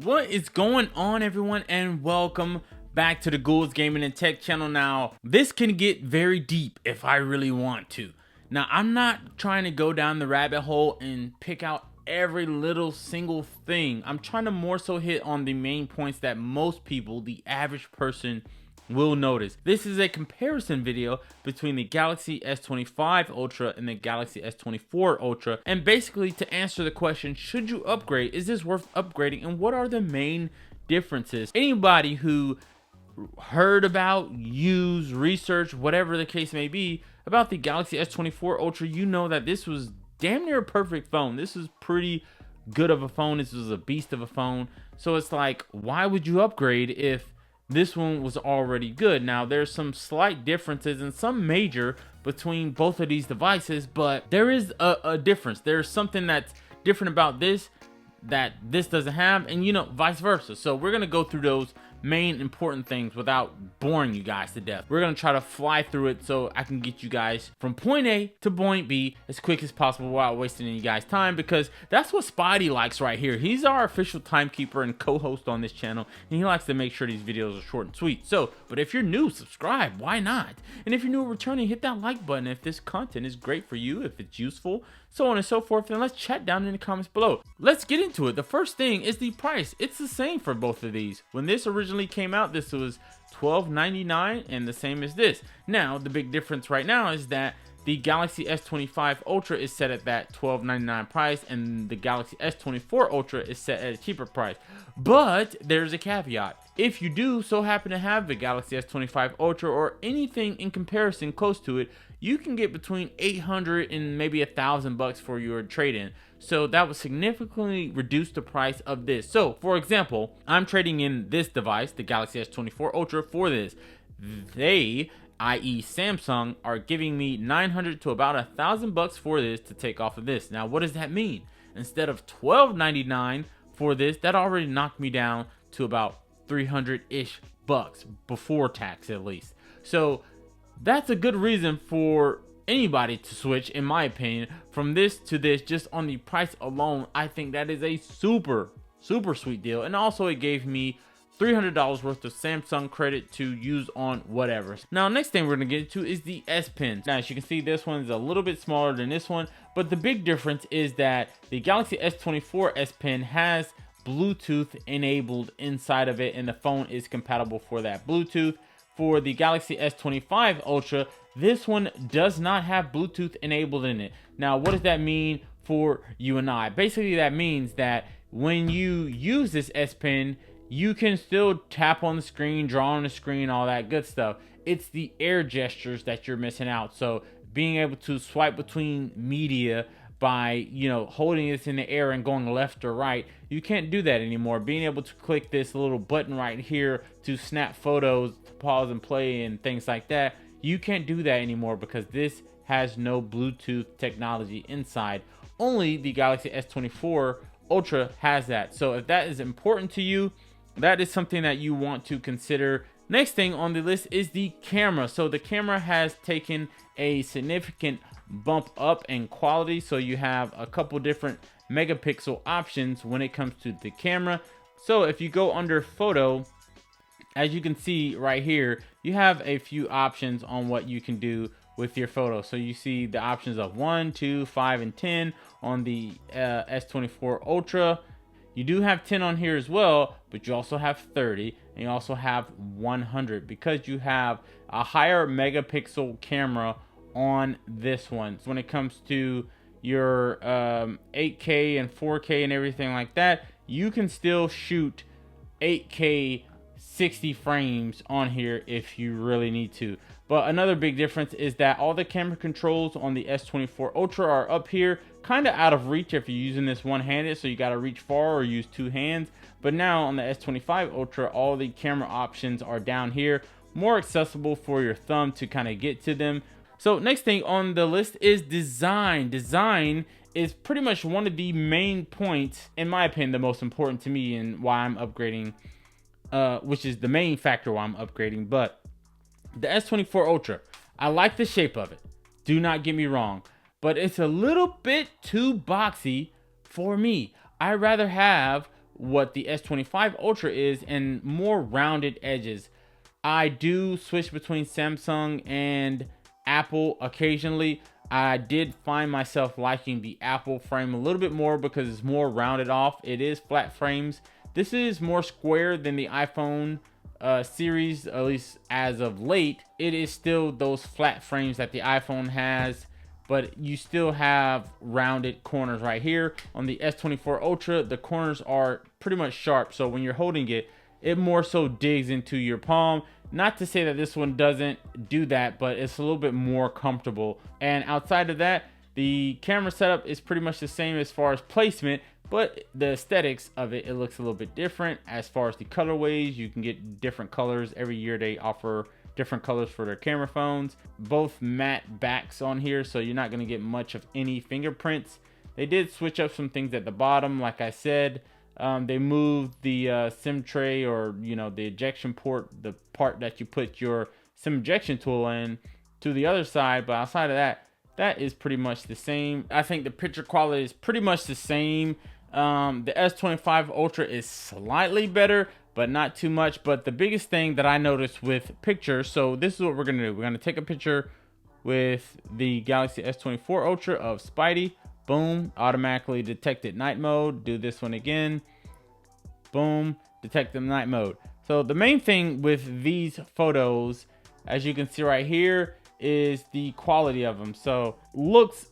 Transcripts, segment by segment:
What is going on, everyone, and welcome back to the Ghouls Gaming and Tech channel. Now, this can get very deep if I really want to. Now, I'm not trying to go down the rabbit hole and pick out every little single thing. I'm trying to more so hit on the main points that most people, the average person, will notice. This is a comparison video between the Galaxy S25 Ultra and the Galaxy S24 Ultra, and basically to answer the question, should you upgrade? Is this worth upgrading? And what are the main differences? Anybody who heard about, used, research, whatever the case may be, about the Galaxy S24 Ultra, you know that this was damn near a perfect phone. This is pretty good of a phone. This was a beast of a phone. So it's like, why would you upgrade if this one was already good? Now, there's some slight differences and some major between both of these devices, but there is a difference. There's something that's different about this that this doesn't have, and vice versa. So we're gonna go through those main important things without boring you guys to death. We're gonna try to fly through it so I can get you guys from point A to point B as quick as possible without wasting any guys' time, because that's what Spidey likes right here. He's our official timekeeper and co-host on this channel, and he likes to make sure these videos are short and sweet. So, but if you're new, subscribe, why not? And if you're new or returning, hit that like button if this content is great for you, if it's useful, so on and so forth. And let's chat down in the comments below. Let's get into it. The first thing is the price. It's the same for both of these. When this originally came out, this was $12.99, and the same as this. Now, the big difference right now is that the Galaxy S25 Ultra is set at that $12.99 price, and the Galaxy S24 Ultra is set at a cheaper price. But there's a caveat. If you do so happen to have the Galaxy S25 Ultra or anything in comparison close to it, you can get between $800 and maybe $1,000 for your trade-in. So that would significantly reduce the price of this. So, for example, I'm trading in this device, the Galaxy S24 Ultra, for this. They, i.e. Samsung, are giving me $900 to about $1,000 for this to take off of this. Now, what does that mean? Instead of $12.99 for this, that already knocked me down to about $300-ish bucks before tax, at least. So that's a good reason for anybody to switch, in my opinion, from this to this. Just on the price alone, I think that is a super sweet deal. And also, it gave me $300 worth of Samsung credit to use on whatever. Now, next thing we're gonna get into is the S Pen. Now, as you can see, this one is a little bit smaller than this one, but the big difference is that the Galaxy S24 S Pen has Bluetooth enabled inside of it, and the phone is compatible for that Bluetooth. For the Galaxy S25 Ultra, this one does not have Bluetooth enabled in it. Now, what does that mean for you and I? Basically, that means that when you use this S Pen, you can still tap on the screen, draw on the screen, all that good stuff. It's the air gestures that you're missing out. So being able to swipe between media by holding this in the air and going left or right, you can't do that anymore. Being able to click this little button right here to snap photos, to pause and play and things like that, you can't do that anymore because this has no Bluetooth technology inside. Only the Galaxy S24 Ultra has that. So if that is important to you, that is something that you want to consider. Next thing on the list is the camera. So the camera has taken a significant bump up in quality. So you have a couple different megapixel options when it comes to the camera. So if you go under photo, as you can see right here, you have a few options on what you can do with your photo. So you see the options of 1, 2, 5, and 10 on the S24 Ultra. You do have 10 on here as well, but you also have 30, and you also have 100 because you have a higher megapixel camera on this one. So when it comes to your 8K and 4K and everything like that, you can still shoot 8K 60 frames on here if you really need to. But another big difference is that all the camera controls on the S24 Ultra are up here, kind of out of reach if you're using this one-handed, so you got to reach far or use two hands. But now on the S25 Ultra, all the camera options are down here, more accessible for your thumb to kind of get to them. So next thing on the list is design. Design is pretty much one of the main points, in my opinion, the most important to me and why I'm upgrading, which is the main factor why I'm upgrading. But the S24 Ultra, I like the shape of it. Do not get me wrong, but it's a little bit too boxy for me. I'd rather have what the S25 Ultra is and more rounded edges. I do switch between Samsung and Apple occasionally. I did find myself liking the Apple frame a little bit more because it's more rounded off. It is flat frames. This is more square than the iPhone series, at least as of late. It is still those flat frames that the iPhone has, but you still have rounded corners right here. On the S24 Ultra, the corners are pretty much sharp, so when you're holding it, it more so digs into your palm. Not to say that this one doesn't do that, but it's a little bit more comfortable. And outside of that, the camera setup is pretty much the same as far as placement, but the aesthetics of it looks a little bit different. As far as the colorways, you can get different colors. Every year they offer different colors for their camera phones. Both matte backs on here, so you're not going to get much of any fingerprints. They did switch up some things at the bottom, like I said. They moved the SIM tray, or the ejection port, the part that you put your SIM ejection tool in, to the other side. But outside of that, that is pretty much the same. I think the picture quality is pretty much the same. The S25 Ultra is slightly better, but not too much. But the biggest thing that I noticed with pictures, so this is what we're gonna do. We're gonna take a picture with the Galaxy S24 Ultra of Spidey. Boom, automatically detected night mode. Do this one again. Boom, detected night mode. So the main thing with these photos, as you can see right here, is the quality of them. So looks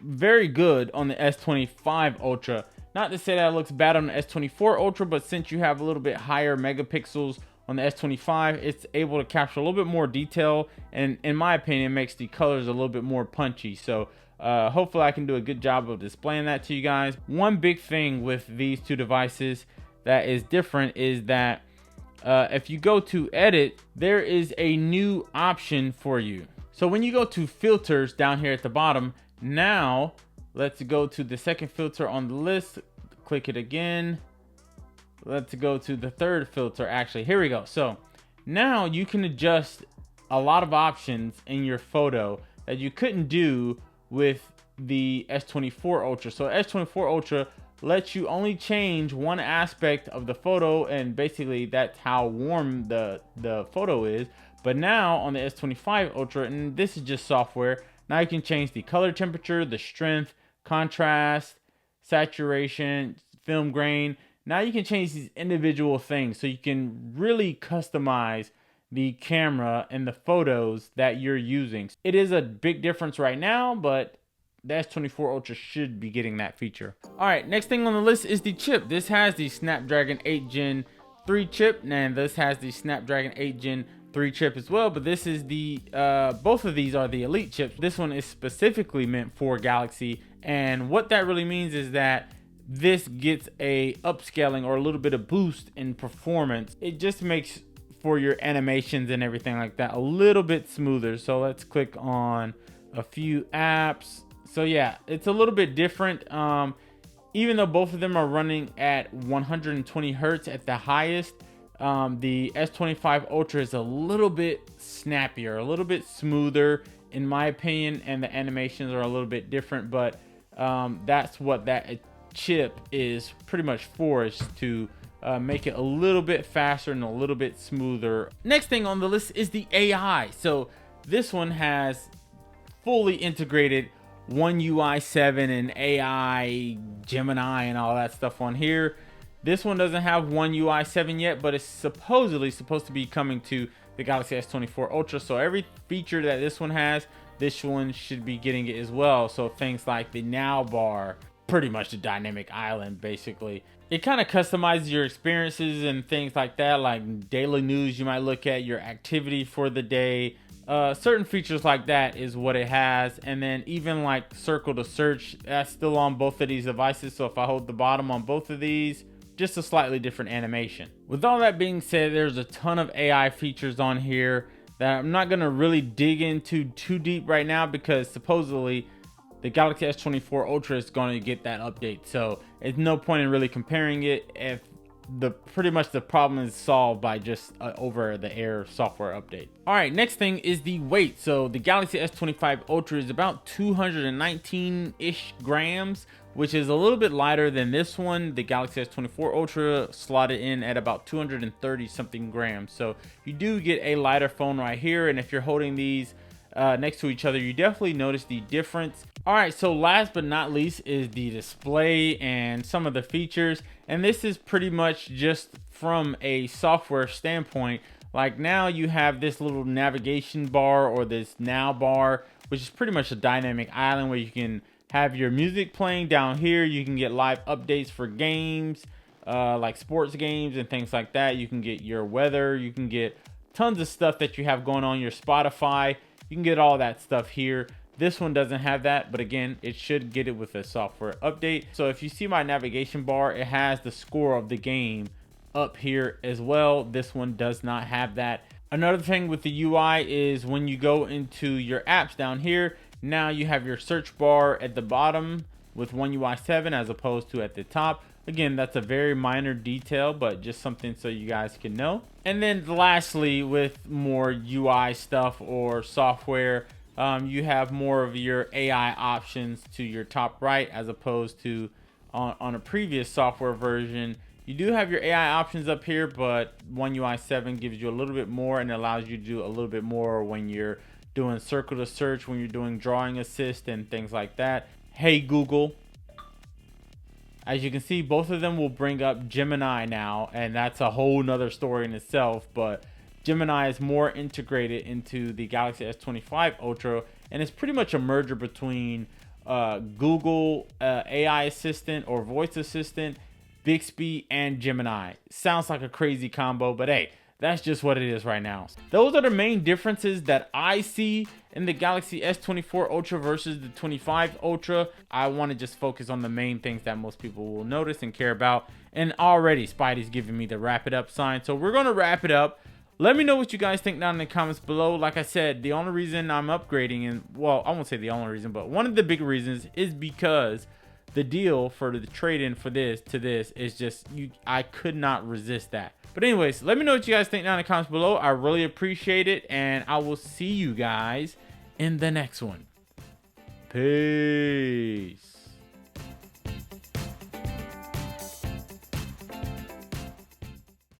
very good on the S25 Ultra. Not to say that it looks bad on the S24 Ultra, but since you have a little bit higher megapixels on the S25, it's able to capture a little bit more detail, and in my opinion, makes the colors a little bit more punchy. So hopefully I can do a good job of displaying that to you guys. One big thing with these two devices that is different is that if you go to edit, there is a new option for you. So when you go to filters down here at the bottom, now let's go to the second filter on the list. Click it again. Let's go to the third filter. Actually, here we go. So now you can adjust a lot of options in your photo that you couldn't do with the S24 Ultra. So S24 Ultra lets you only change one aspect of the photo, and basically that's how warm the photo is. But now on the S25 Ultra, and this is just software, now you can change the color temperature, the strength, contrast, saturation, film grain. Now you can change these individual things, so you can really customize the camera and the photos that you're using. It is a big difference right now, but the S24 Ultra should be getting that feature. All right, next thing on the list is the chip. This has the Snapdragon 8 Gen 3 chip, and this has the Snapdragon 8 Gen 3 chip as well, but this is the both of these are the Elite chips. This one is specifically meant for Galaxy, and what that really means is that this gets a upscaling or a little bit of boost in performance. It just makes for your animations and everything like that a little bit smoother. So let's click on a few apps. So yeah, it's a little bit different. Even though both of them are running at 120 hertz at the highest, the S25 Ultra is a little bit snappier, a little bit smoother in my opinion, and the animations are a little bit different, but that's what that chip is pretty much for, is to make it a little bit faster and a little bit smoother. Next thing on the list is the AI. So this one has fully integrated One UI 7 and AI, Gemini, and all that stuff on here. This one doesn't have One UI 7 yet, but it's supposedly supposed to be coming to the Galaxy S24 Ultra. So every feature that this one has, this one should be getting it as well. So things like the now bar, pretty much the dynamic island, basically. It kind of customizes your experiences and things like that, like daily news you might look at, your activity for the day. Certain features like that is what it has. And then even like circle to search, that's still on both of these devices. So if I hold the bottom on both of these, just a slightly different animation. With all that being said, there's a ton of AI features on here that I'm not going to really dig into too deep right now, because supposedly the Galaxy S24 Ultra is going to get that update. So it's no point in really comparing it if pretty much the problem is solved by just over the air software update. All right, next thing is the weight. So the Galaxy S25 Ultra is about 219-ish grams, which is a little bit lighter than this one. The Galaxy S24 Ultra slotted in at about 230 something grams. So you do get a lighter phone right here. And if you're holding these next to each other, you definitely notice the difference. All right, so last but not least is the display and some of the features. And this is pretty much just from a software standpoint. Like now you have this little navigation bar, or this now bar, which is pretty much a dynamic island where you can have your music playing down here. You can get live updates for games, like sports games and things like that. You can get your weather. You can get tons of stuff that you have going on, your Spotify. You can get all that stuff here. This one doesn't have that, but again, it should get it with a software update. So if you see my navigation bar, it has the score of the game up here as well. This one does not have that. Another thing with the UI is when you go into your apps down here, now you have your search bar at the bottom with One UI 7 as opposed to at the top. Again, that's a very minor detail, but just something so you guys can know. And then lastly, with more UI stuff or software, you have more of your AI options to your top right, as opposed to on a previous software version. You do have your AI options up here, but One UI 7 gives you a little bit more and allows you to do a little bit more when you're doing circle to search, when you're doing drawing assist and things like that. Hey Google. As you can see, both of them will bring up Gemini now, and that's a whole nother story in itself, but Gemini is more integrated into the Galaxy S25 Ultra, and it's pretty much a merger between Google AI assistant or voice assistant, Bixby, and Gemini. Sounds like a crazy combo, but hey, that's just what it is right now. Those are the main differences that I see in the Galaxy S24 Ultra versus the 25 Ultra. I want to just focus on the main things that most people will notice and care about. And already Spidey's giving me the wrap it up sign. So we're going to wrap it up. Let me know what you guys think down in the comments below. Like I said, the only reason I'm upgrading, and well, I won't say the only reason, but one of the big reasons is because the deal for the trade-in for this to this is just, I could not resist that. But anyways, let me know what you guys think down in the comments below. I really appreciate it, and I will see you guys in the next one. Peace.